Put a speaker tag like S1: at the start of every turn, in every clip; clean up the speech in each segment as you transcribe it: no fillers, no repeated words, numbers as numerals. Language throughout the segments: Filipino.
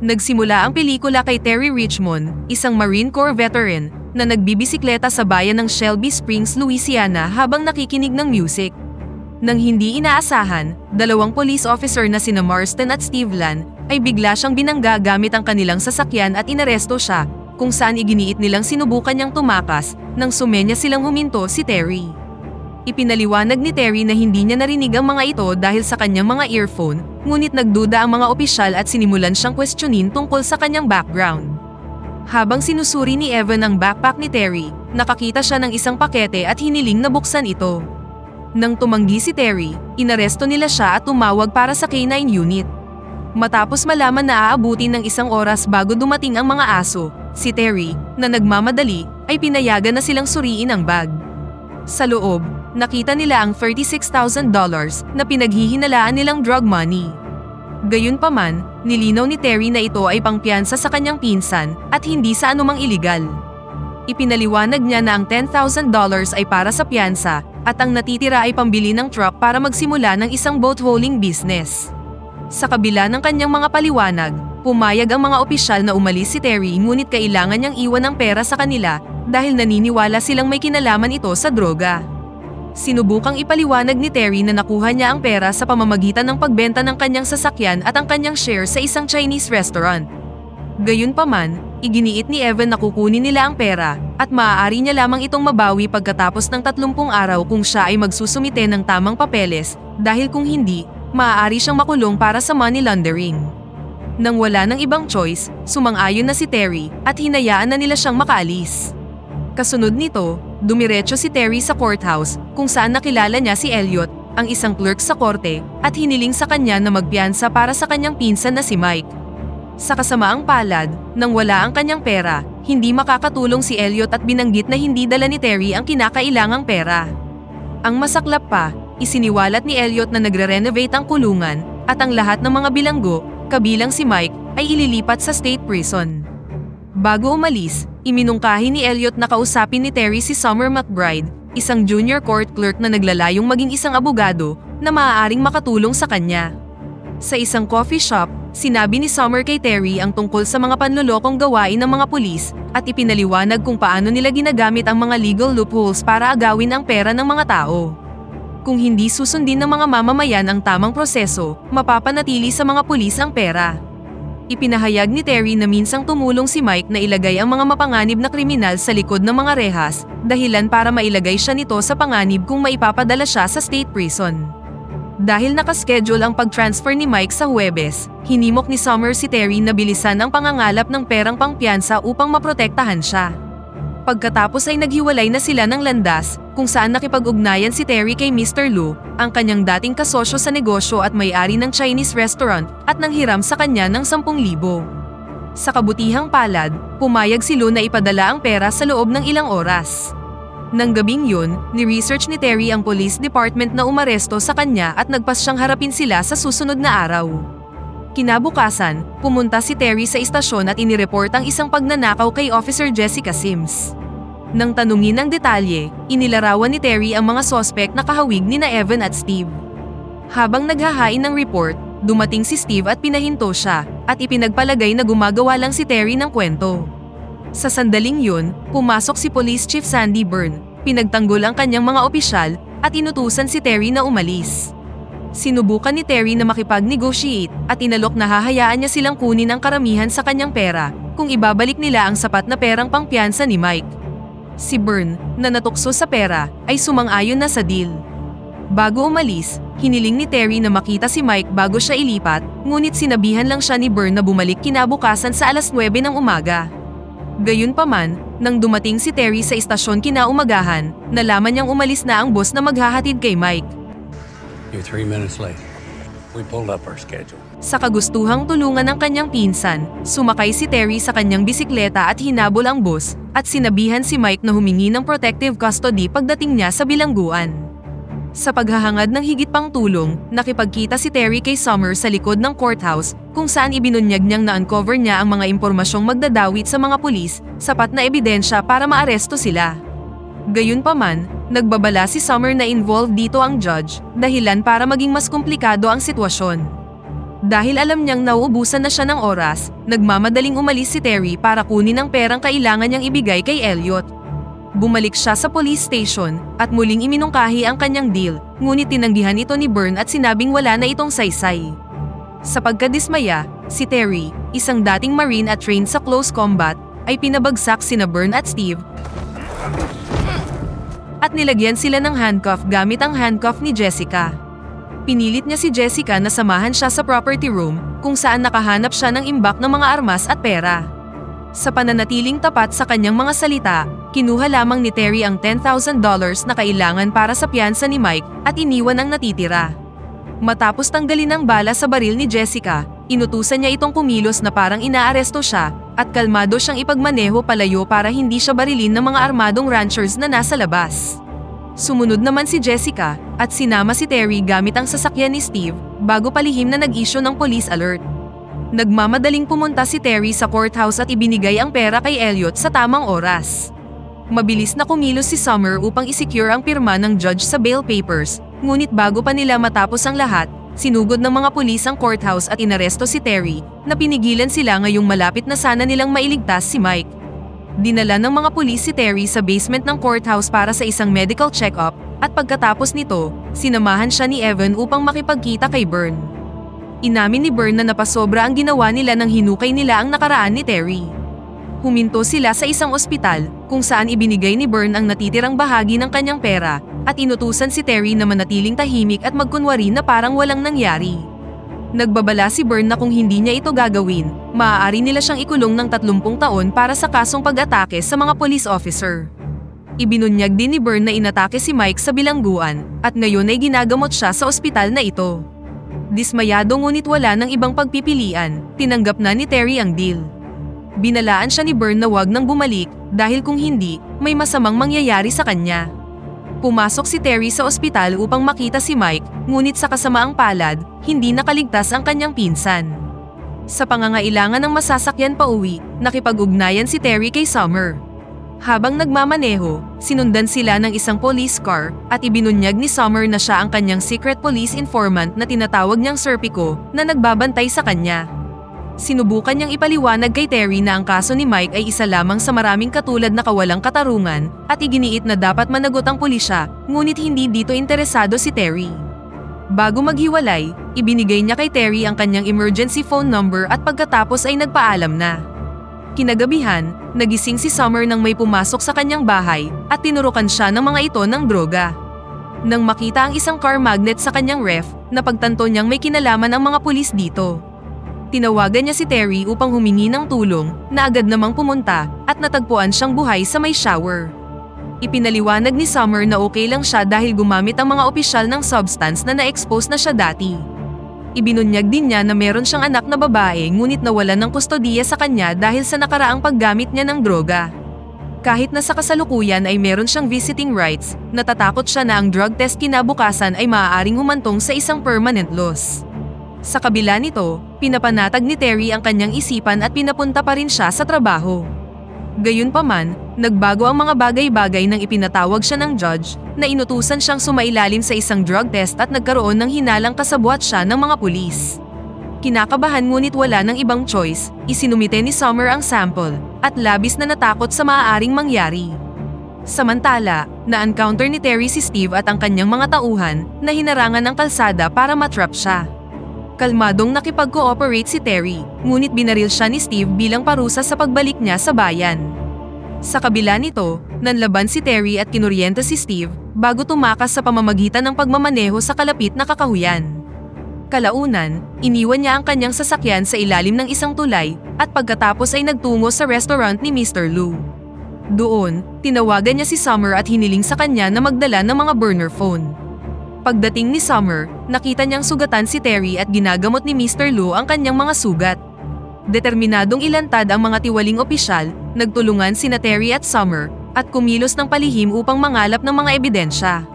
S1: Nagsimula ang pelikula kay Terry Richmond, isang Marine Corps veteran, na nagbibisikleta sa bayan ng Shelby Springs, Louisiana habang nakikinig ng music. Nang hindi inaasahan, dalawang police officer na sina Marston at Steve Lan ay bigla siyang binangga gamit ang kanilang sasakyan at inaresto siya, kung saan iginiit nilang sinubukan niyang tumakas, nang sumenya silang huminto si Terry. Ipinaliwanag ni Terry na hindi niya narinig ang mga ito dahil sa kanyang mga earphone, ngunit nagduda ang mga opisyal at sinimulan siyang questionin tungkol sa kanyang background. Habang sinusuri ni Evan ang backpack ni Terry, nakakita siya ng isang pakete at hiniling na buksan ito. Nang tumanggi si Terry, inaresto nila siya at tumawag para sa K9 unit. Matapos malaman na aabutin ng isang oras bago dumating ang mga aso, si Terry, na nagmamadali, ay pinayagan na silang suriin ang bag. Sa loob, nakita nila ang $36,000 na pinaghihinalaan nilang drug money. Gayunpaman, nilinaw ni Terry na ito ay pangpiyansa sa kanyang pinsan at hindi sa anumang iligal. Ipinaliwanag niya na ang $10,000 ay para sa piyansa at ang natitira ay pambili ng truck para magsimula ng isang boat hauling business. Sa kabila ng kanyang mga paliwanag, pumayag ang mga opisyal na umalis si Terry ngunit kailangan niyang iwan ang pera sa kanila dahil naniniwala silang may kinalaman ito sa droga. Sinubukang ipaliwanag ni Terry na nakuha niya ang pera sa pamamagitan ng pagbenta ng kanyang sasakyan at ang kanyang share sa isang Chinese restaurant. Gayunpaman, iginiit ni Evan na kukunin nila ang pera at maaari niya lamang itong mabawi pagkatapos ng 30 araw kung siya ay magsusumite ng tamang papeles dahil kung hindi, maaari siyang makulong para sa money laundering. Nang wala ng ibang choice, sumang-ayon na si Terry at hinayaan na nila siyang makaalis. Kasunod nito, dumiretso si Terry sa courthouse kung saan nakilala niya si Elliot, ang isang clerk sa korte, at hiniling sa kanya na magpiyansa para sa kanyang pinsan na si Mike. Sa kasamaang palad, nang wala ang kanyang pera, hindi makakatulong si Elliot at binanggit na hindi dala ni Terry ang kinakailangang pera. Ang masaklap pa, isiniwalat ni Elliot na nagre-renovate ang kulungan at ang lahat ng mga bilanggo, kabilang si Mike, ay ililipat sa state prison. Bago umalis, iminungkahi ni Elliot na kausapin ni Terry si Summer McBride, isang junior court clerk na naglalayong maging isang abogado na maaaring makatulong sa kanya. Sa isang coffee shop, sinabi ni Summer kay Terry ang tungkol sa mga panlolokong gawain ng mga pulis at ipinaliwanag kung paano nila ginagamit ang mga legal loopholes para agawin ang pera ng mga tao. Kung hindi susundin ng mga mamamayan ang tamang proseso, mapapanatili sa mga pulis ang pera. Ipinahayag ni Terry na minsang tumulong si Mike na ilagay ang mga mapanganib na kriminal sa likod ng mga rehas, dahilan para mailagay siya nito sa panganib kung maipapadala siya sa state prison. Dahil nakaschedule ang pag-transfer ni Mike sa Huwebes, hinimok ni Summer si Terry na bilisan ang pangangalap ng perang pangpiyansa upang maprotektahan siya. Pagkatapos ay naghiwalay na sila ng landas, kung saan nakipag-ugnayan si Terry kay Mr. Lu, ang kanyang dating kasosyo sa negosyo at may-ari ng Chinese restaurant, at nanghiram sa kanya ng 10,000. Sa kabutihang palad, pumayag si Lu na ipadala ang pera sa loob ng ilang oras. Nang gabing yun, ni-research ni Terry ang police department na umaresto sa kanya at nagpas siyang harapin sila sa susunod na araw. Kinabukasan, pumunta si Terry sa istasyon at inireport ang isang pagnanakaw kay Officer Jessica Sims. Nang tanungin ang detalye, inilarawan ni Terry ang mga sospek na kahawig nina Evan at Steve. Habang naghahain ng report, dumating si Steve at pinahinto siya, at ipinagpalagay na gumagawa lang si Terry ng kwento. Sa sandaling yun, pumasok si Police Chief Sandy Byrne, pinagtanggol ang kanyang mga opisyal, at inutusan si Terry na umalis. Sinubukan ni Terry na makipag-negotiate at inalok na hahayaan niya silang kunin ang karamihan sa kanyang pera kung ibabalik nila ang sapat na perang pangpiyansa ni Mike. Si Byrne, na natukso sa pera, ay sumang-ayon na sa deal. Bago umalis, hiniling ni Terry na makita si Mike bago siya ilipat, ngunit sinabihan lang siya ni Byrne na bumalik kinabukasan sa 9:00 ng umaga. Gayunpaman, nang dumating si Terry sa istasyon kinaumagahan, nalaman niyang umalis na ang boss na maghahatid kay Mike.
S2: You're 3 minutes late. We pulled up our schedule.
S1: Sa kagustuhang tulungan ng kanyang pinsan, sumakay si Terry sa kanyang bisikleta at hinabol ang boss, at sinabihan si Mike na humingi ng protective custody pagdating niya sa bilangguan. Sa paghahangad ng higit pang tulong, nakipagkita si Terry kay Summer sa likod ng courthouse, kung saan ibinunyag niyang na-uncover niya ang mga impormasyong magdadawit sa mga pulis, sapat na ebidensya para maaresto sila. Gayunpaman, nagbabala si Summer na involved dito ang judge, dahilan para maging mas komplikado ang sitwasyon. Dahil alam niyang nauubusan na siya ng oras, nagmamadaling umalis si Terry para kunin ang perang kailangan niyang ibigay kay Elliot. Bumalik siya sa police station at muling iminungkahi ang kanyang deal, ngunit tinanggihan ito ni Byrne at sinabing wala na itong saysay. Sa pagkadismaya, si Terry, isang dating Marine at trained sa close combat, ay pinabagsak sina Byrne at Steve at nilagyan sila ng handcuff gamit ang handcuff ni Jessica. Pinilit niya si Jessica na samahan siya sa property room kung saan nakahanap siya ng imbak ng mga armas at pera. Sa pananatiling tapat sa kanyang mga salita, kinuha lamang ni Terry ang $10,000 na kailangan para sa piyansa ni Mike at iniwan ang natitira. Matapos tanggalin ang bala sa baril ni Jessica, inutusan niya itong kumilos na parang inaaresto siya at kalmado siyang ipagmaneho palayo para hindi siya barilin ng mga armadong ranchers na nasa labas. Sumunod naman si Jessica at sinama si Terry gamit ang sasakyan ni Steve bago palihim na nag-issue ng police alert. Nagmamadaling pumunta si Terry sa courthouse at ibinigay ang pera kay Elliot sa tamang oras. Mabilis na kumilos si Summer upang isecure ang pirma ng judge sa bail papers, ngunit bago pa nila matapos ang lahat, sinugod ng mga pulis ang courthouse at inaresto si Terry, na pinigilan sila ngayong malapit na sana nilang mailigtas si Mike. Dinala ng mga pulis si Terry sa basement ng courthouse para sa isang medical check-up, at pagkatapos nito, sinamahan siya ni Evan upang makipagkita kay Byrne. Inamin ni Byrne na napasobra ang ginawa nila nang hinukay nila ang nakaraan ni Terry. Huminto sila sa isang ospital, kung saan ibinigay ni Byrne ang natitirang bahagi ng kanyang pera, at inutusan si Terry na manatiling tahimik at magkunwari na parang walang nangyari. Nagbabala si Byrne na kung hindi niya ito gagawin, maaari nila siyang ikulong ng 30 taon para sa kasong pag-atake sa mga police officer. Ibinunyag din ni Byrne na inatake si Mike sa bilangguan, at ngayon ay ginagamot siya sa ospital na ito. Dismayado ngunit wala ng ibang pagpipilian, tinanggap na ni Terry ang deal. Binalaan siya ni Byrne na wag nang bumalik dahil kung hindi, may masamang mangyayari sa kanya. Pumasok si Terry sa ospital upang makita si Mike, ngunit sa kasamaang palad, hindi nakaligtas ang kanyang pinsan. Sa pangangailangan ng masasakyan pauwi, nakipag-ugnayan si Terry kay Summer. Habang nagmamaneho, sinundan sila ng isang police car at ibinunyag ni Summer na siya ang kanyang secret police informant na tinatawag niyang Serpico na nagbabantay sa kanya. Sinubukan niyang ipaliwanag kay Terry na ang kaso ni Mike ay isa lamang sa maraming katulad na kawalang katarungan at iginiit na dapat managot ang pulisya, ngunit hindi dito interesado si Terry. Bago maghiwalay, ibinigay niya kay Terry ang kanyang emergency phone number at pagkatapos ay nagpaalam na. Kinagabihan, nagising si Summer nang may pumasok sa kanyang bahay at tinurukan siya ng mga ito ng droga. Nang makita ang isang car magnet sa kanyang ref, napagtanto niyang may kinalaman ang mga pulis dito. Tinawagan niya si Terry upang humingi ng tulong, na agad namang pumunta, at natagpuan siyang buhay sa may shower. Ipinaliwanag ni Summer na okay lang siya dahil gumamit ang mga opisyal ng substance na na-expose na siya dati. Ibinunyag din niya na meron siyang anak na babae ngunit nawalan ng kustodiya sa kanya dahil sa nakaraang paggamit niya ng droga. Kahit na sa kasalukuyan ay meron siyang visiting rights, natatakot siya na ang drug test kinabukasan ay maaaring humantong sa isang permanent loss. Sa kabila nito, pinapanatag ni Terry ang kanyang isipan at pinapunta pa rin siya sa trabaho. Gayunpaman, nagbago ang mga bagay-bagay nang ipinatawag siya ng judge na inutusan siyang sumailalim sa isang drug test at nagkaroon ng hinalang kasabwat siya ng mga pulis. Kinakabahan ngunit wala ng ibang choice, isinumite ni Summer ang sample at labis na natakot sa maaaring mangyari. Samantala, na-encounter ni Terry si Steve at ang kanyang mga tauhan na hinarangan ng kalsada para matrap siya. Kalmadong nakipag-cooperate si Terry, ngunit binaril siya ni Steve bilang parusa sa pagbalik niya sa bayan. Sa kabila nito, nanlaban si Terry at kinuryente si Steve bago tumakas sa pamamagitan ng pagmamaneho sa kalapit na kakahuyan. Kalaunan, iniwan niya ang kanyang sasakyan sa ilalim ng isang tulay at pagkatapos ay nagtungo sa restaurant ni Mr. Lou. Doon, tinawagan niya si Summer at hiniling sa kanya na magdala ng mga burner phone. Pagdating ni Summer, nakita niyang sugatan si Terry at ginagamot ni Mr. Lou ang kanyang mga sugat. Determinadong ilantad ang mga tiwaling opisyal, nagtulungan sina Terry at Summer, at kumilos ng palihim upang mangalap ng mga ebidensya.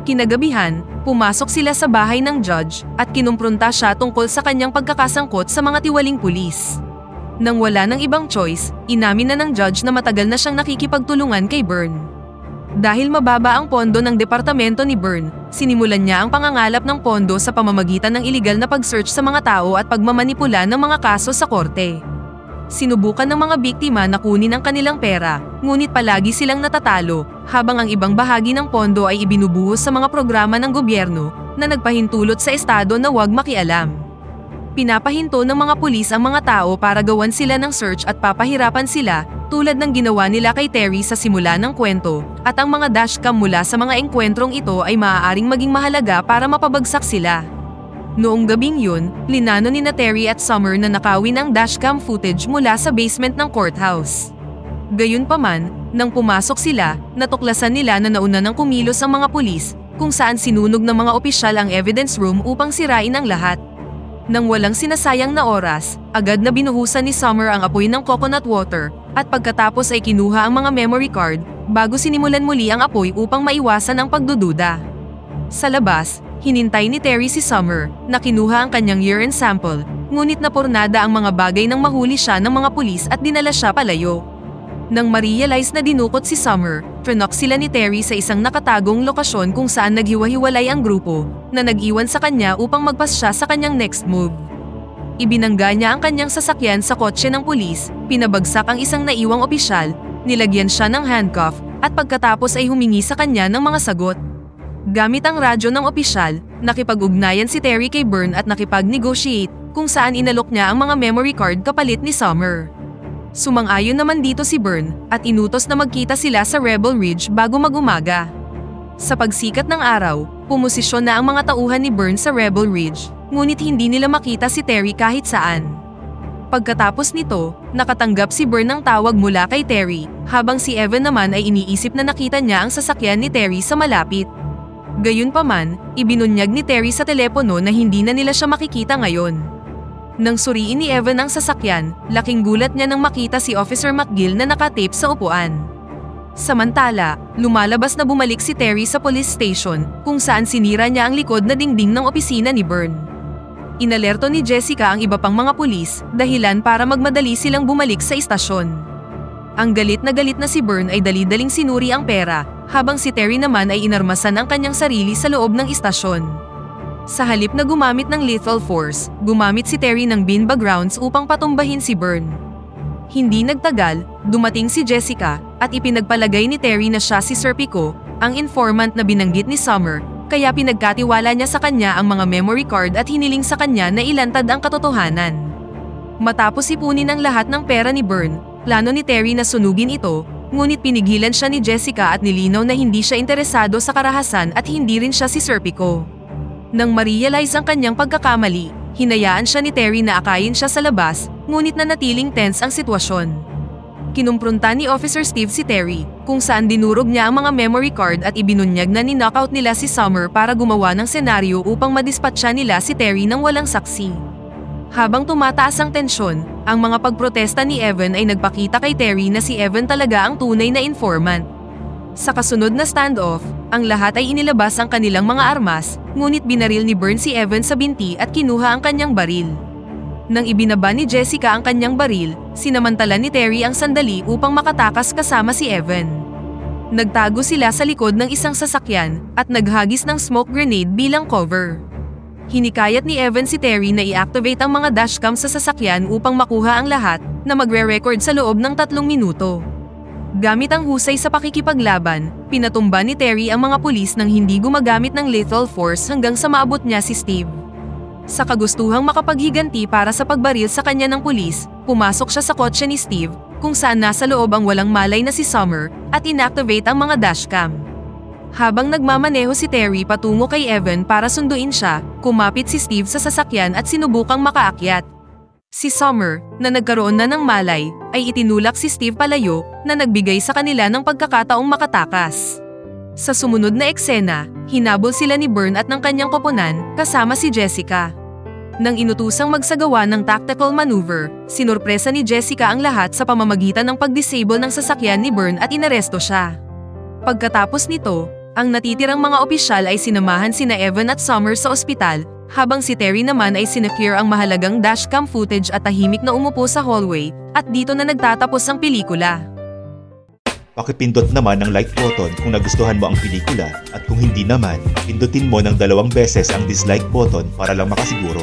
S1: Kinagabihan, pumasok sila sa bahay ng judge at kinumpronta siya tungkol sa kanyang pagkakasangkot sa mga tiwaling pulis. Nang wala ng ibang choice, inamin na ng judge na matagal na siyang nakikipagtulungan kay Byrne. Dahil mababa ang pondo ng departamento ni Byrne, sinimulan niya ang pangangalap ng pondo sa pamamagitan ng iligal na pag-search sa mga tao at pagmamanipula ng mga kaso sa korte. Sinubukan ng mga biktima na kunin ang kanilang pera, ngunit palagi silang natatalo, habang ang ibang bahagi ng pondo ay ibinubuhos sa mga programa ng gobyerno na nagpahintulot sa estado na huwag makialam. Pinapahinto ng mga pulis ang mga tao para gawan sila ng search at papahirapan sila, tulad ng ginawa nila kay Terry sa simula ng kwento, at ang mga dashcam mula sa mga engkwentrong ito ay maaaring maging mahalaga para mapabagsak sila. Noong gabing yun, linano ni Terry at Summer na nakawin ang dashcam footage mula sa basement ng courthouse. Gayunpaman, nang pumasok sila, natuklasan nila na nauna nang kumilos ang mga pulis, kung saan sinunog ng mga opisyal ang evidence room upang sirain ang lahat. Nang walang sinasayang na oras, agad na binuhusan ni Summer ang apoy ng coconut water, at pagkatapos ay kinuha ang mga memory card, bago sinimulan muli ang apoy upang maiwasan ang pagdududa. Sa labas, hinintay ni Terry si Summer, na kinuha ang kanyang urine sample, ngunit napurnada ang mga bagay nang mahuli siya ng mga pulis at dinala siya palayo. Nang ma-realize na dinukot si Summer, trinok sila ni Terry sa isang nakatagong lokasyon kung saan naghiwa-hiwalay ang grupo, na nag-iwan sa kanya upang magpas siya sa kanyang next move. Ibinangga niya ang kanyang sasakyan sa kotse ng pulis, pinabagsak ang isang naiwang opisyal, nilagyan siya ng handcuff, at pagkatapos ay humingi sa kanya ng mga sagot. Gamit ang radyo ng opisyal, nakipag-ugnayan si Terry kay Byrne at nakipag-negotiate kung saan inalok niya ang mga memory card kapalit ni Summer. Sumang-ayon naman dito si Byrne at inutos na magkita sila sa Rebel Ridge bago mag-umaga. Sa pagsikat ng araw, pumosisyon na ang mga tauhan ni Byrne sa Rebel Ridge, ngunit hindi nila makita si Terry kahit saan. Pagkatapos nito, nakatanggap si Byrne ng tawag mula kay Terry, habang si Evan naman ay iniisip na nakita niya ang sasakyan ni Terry sa malapit. Gayunpaman, ibinunyag ni Terry sa telepono na hindi na nila siya makikita ngayon. Nang suriin ni Evan ang sasakyan, laking gulat niya nang makita si Officer McGill na nakatape sa upuan. Samantala, lumalabas na bumalik si Terry sa police station, kung saan sinira niya ang likod na dingding ng opisina ni Byrne. Inalerto ni Jessica ang iba pang mga pulis, dahilan para magmadali silang bumalik sa istasyon. Ang galit na si Byrne ay dali-daling sinuri ang pera, habang si Terry naman ay inarmasan ang kanyang sarili sa loob ng istasyon. Sa halip na gumamit ng lethal force, gumamit si Terry ng beanbag rounds upang patumbahin si Byrne. Hindi nagtagal, dumating si Jessica, at ipinagpalagay ni Terry na siya si Serpico, ang informant na binanggit ni Summer, kaya pinagkatiwala niya sa kanya ang mga memory card at hiniling sa kanya na ilantad ang katotohanan. Matapos ipunin ang lahat ng pera ni Byrne, plano ni Terry na sunugin ito, ngunit pinigilan siya ni Jessica at nilinaw na hindi siya interesado sa karahasan at hindi rin siya si Serpico. Nang ma-realize ang kanyang pagkakamali, hinayaan siya ni Terry na akayin siya sa labas, ngunit nanatiling tense ang sitwasyon. Kinumpronta ni Officer Steve si Terry, kung saan dinurog niya ang mga memory card at ibinunyag na ni-knockout nila si Summer para gumawa ng senaryo upang madispatcha nila si Terry nang walang saksi. Habang tumataas ang tensyon, ang mga pagprotesta ni Evan ay nagpakita kay Terry na si Evan talaga ang tunay na informant. Sa kasunod na standoff, ang lahat ay inilabas ang kanilang mga armas, ngunit binaril ni Byrne si Evan sa binti at kinuha ang kanyang baril. Nang ibinaba ni Jessica ang kanyang baril, sinamantala ni Terry ang sandali upang makatakas kasama si Evan. Nagtago sila sa likod ng isang sasakyan at naghagis ng smoke grenade bilang cover. Hinikayat ni Evan si Terry na i-activate ang mga dashcam sa sasakyan upang makuha ang lahat, na magre-record sa loob ng 3 minuto. Gamit ang husay sa pakikipaglaban, pinatumba ni Terry ang mga pulis nang hindi gumagamit ng lethal force hanggang sa maabot niya si Steve. Sa kagustuhang makapaghiganti para sa pagbaril sa kanya ng pulis, pumasok siya sa kotse ni Steve, kung saan nasa loob ang walang malay na si Summer, at inactivate ang mga dashcam. Habang nagmamaneho si Terry patungo kay Evan para sunduin siya, kumapit si Steve sa sasakyan at sinubukang makaakyat. Si Summer, na nagkaroon na ng malay, ay itinulak si Steve palayo, na nagbigay sa kanila ng pagkakataong makatakas. Sa sumunod na eksena, hinabol sila ni Byrne at ng kanyang koponan, kasama si Jessica. Nang inutusang magsagawa ng tactical maneuver, sinurpresa ni Jessica ang lahat sa pamamagitan ng pag-disable ng sasakyan ni Byrne at inaresto siya. Pagkatapos nito, ang natitirang mga opisyal ay sinamahan sina Evan at Summer sa ospital, habang si Terry naman ay sinecure ang mahalagang dashcam footage at tahimik na umupo sa hallway, at dito na nagtatapos ang pelikula.
S3: Pakipindot naman ng like button kung nagustuhan mo ang pelikula at kung hindi naman, pindutin mo ng 2 beses ang dislike button para lang makasiguro.